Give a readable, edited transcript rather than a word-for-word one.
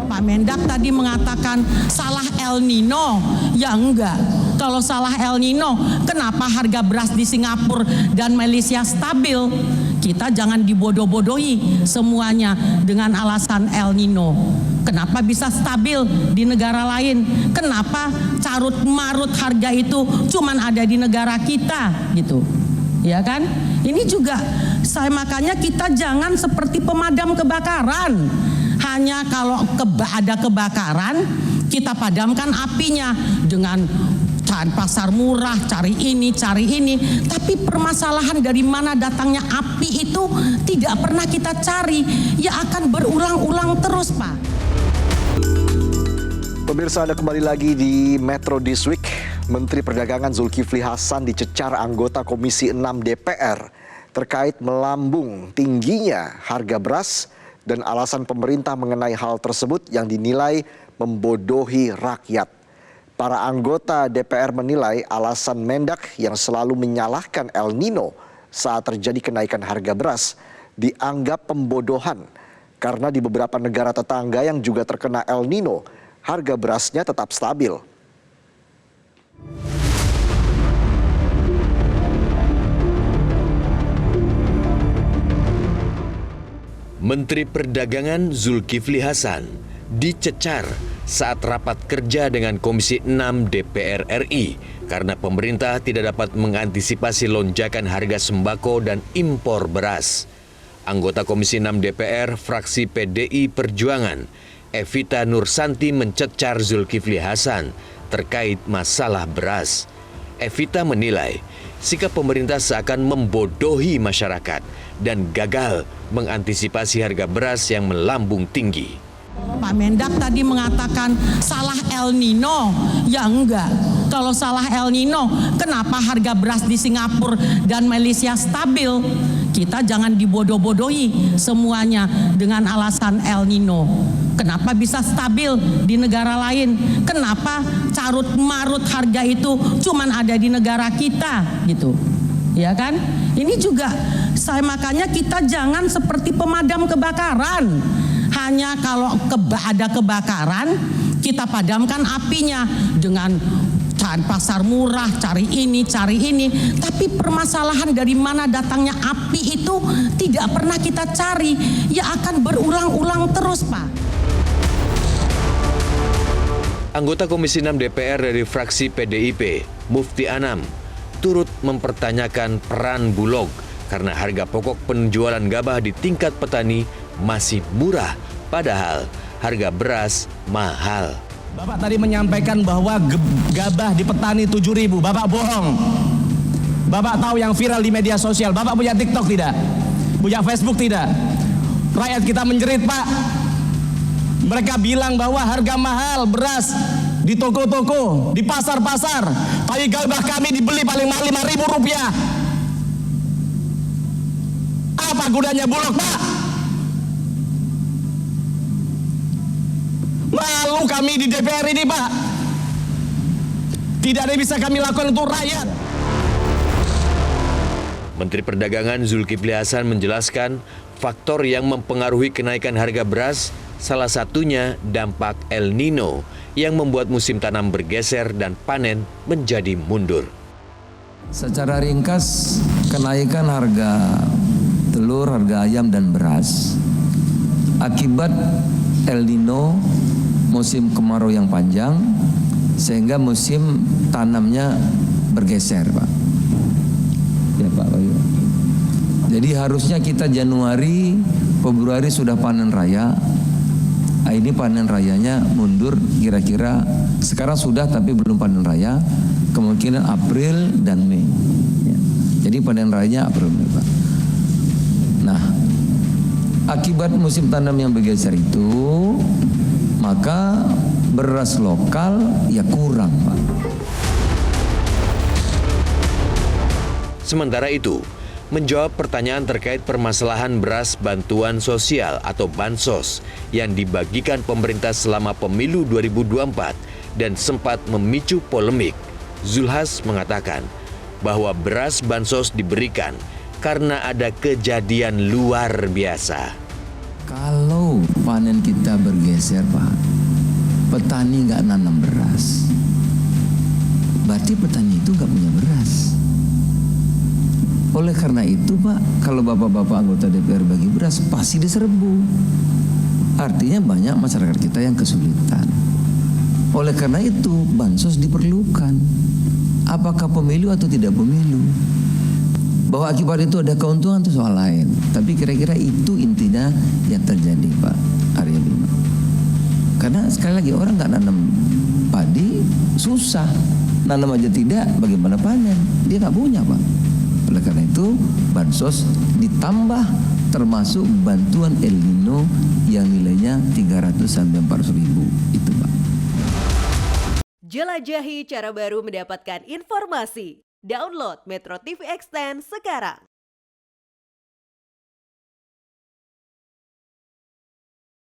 Pak Mendak tadi mengatakan salah El Nino. Ya enggak. Kalau salah El Nino, kenapa harga beras di Singapura dan Malaysia stabil? Kita jangan dibodoh-bodohi semuanya dengan alasan El Nino. Kenapa bisa stabil di negara lain? Kenapa carut-marut harga itu cuman ada di negara kita gitu? Ya kan? Ini juga makanya kita jangan seperti pemadam kebakaran. Hanya kalau ada kebakaran, kita padamkan apinya dengan cari pasar murah, cari ini. Tapi permasalahan dari mana datangnya api itu tidak pernah kita cari. Ya akan berulang-ulang terus, Pak. Pemirsa, Anda kembali lagi di Metro This Week. Menteri Perdagangan Zulkifli Hasan dicecar anggota Komisi 6 DPR terkait melambung tingginya harga beras dan alasan pemerintah mengenai hal tersebut yang dinilai membodohi rakyat. Para anggota DPR menilai alasan Mendak yang selalu menyalahkan El Nino saat terjadi kenaikan harga beras dianggap pembodohan karena di beberapa negara tetangga yang juga terkena El Nino, harga berasnya tetap stabil. Menteri Perdagangan Zulkifli Hasan dicecar saat rapat kerja dengan Komisi 6 DPR RI karena pemerintah tidak dapat mengantisipasi lonjakan harga sembako dan impor beras. Anggota Komisi 6 DPR fraksi PDI Perjuangan, Evita Nursanti mencecar Zulkifli Hasan terkait masalah beras. Evita menilai sikap pemerintah seakan membodohi masyarakat dan gagal mengantisipasi harga beras yang melambung tinggi. Pak Mendak tadi mengatakan salah El Nino. Ya enggak. Kalau salah El Nino, kenapa harga beras di Singapura dan Malaysia stabil? Kita jangan dibodoh-bodohi semuanya dengan alasan El Nino. Kenapa bisa stabil di negara lain? Kenapa carut-marut harga itu cuman ada di negara kita gitu? Ya kan? Ini juga makanya kita jangan seperti pemadam kebakaran. Hanya kalau ada kebakaran, kita padamkan apinya dengan cari pasar murah, cari ini. Tapi permasalahan dari mana datangnya api itu tidak pernah kita cari. Ya akan berulang-ulang terus, Pak. Anggota Komisi 6 DPR dari fraksi PDIP, Mufti Anam, turut mempertanyakan peran Bulog karena harga pokok penjualan gabah di tingkat petani masih murah, padahal harga beras mahal. Bapak tadi menyampaikan bahwa gabah di petani 7.000, Bapak bohong. Bapak tahu yang viral di media sosial, Bapak punya TikTok tidak? Punya Facebook tidak? Rakyat kita menjerit, Pak. Mereka bilang bahwa harga mahal beras di toko-toko, di pasar-pasar, tapi gabah kami dibeli paling mahal Rp5.000. Apa gunanya Bulog, Pak? Malu kami di DPR ini, Pak. Tidak ada yang bisa kami lakukan untuk rakyat. Menteri Perdagangan Zulkifli Hasan menjelaskan faktor yang mempengaruhi kenaikan harga beras salah satunya dampak El Nino yang membuat musim tanam bergeser dan panen menjadi mundur. Secara ringkas, kenaikan harga telur, harga ayam dan beras akibat El Nino, musim kemarau yang panjang, sehingga musim tanamnya bergeser, Pak. Ya, Pak Bayu. Jadi harusnya kita Januari, Februari sudah panen raya. Ini panen rayanya mundur kira-kira, sekarang sudah tapi belum panen raya, kemungkinan April dan Mei. Ya. Jadi panen rayanya April Mei, Pak. Nah, akibat musim tanam yang bergeser itu, maka beras lokal ya kurang, Pak. Sementara itu, menjawab pertanyaan terkait permasalahan beras bantuan sosial atau Bansos yang dibagikan pemerintah selama pemilu 2024 dan sempat memicu polemik, Zulhas mengatakan bahwa beras Bansos diberikan karena ada kejadian luar biasa. Kalau panen kita bergeser, Pak. Petani nggak nanam beras, berarti petani itu nggak punya beras. Oleh karena itu, Pak, kalau bapak-bapak anggota DPR bagi beras pasti diserbu. Artinya banyak masyarakat kita yang kesulitan. Oleh karena itu bansos diperlukan. Apakah pemilu atau tidak pemilu? Bahwa akibat itu ada keuntungan itu soal lain. Tapi kira-kira itu intinya yang terjadi, Pak Arya Bima. Karena sekali lagi orang nggak nanam padi susah, nanam aja tidak, bagaimana panen? Dia nggak punya, Pak. Oleh karena itu bansos ditambah termasuk bantuan El Nino yang nilainya 300 sampai 400 ribu itu, Pak. Jelajahi cara baru mendapatkan informasi. Download Metro TV Extend sekarang.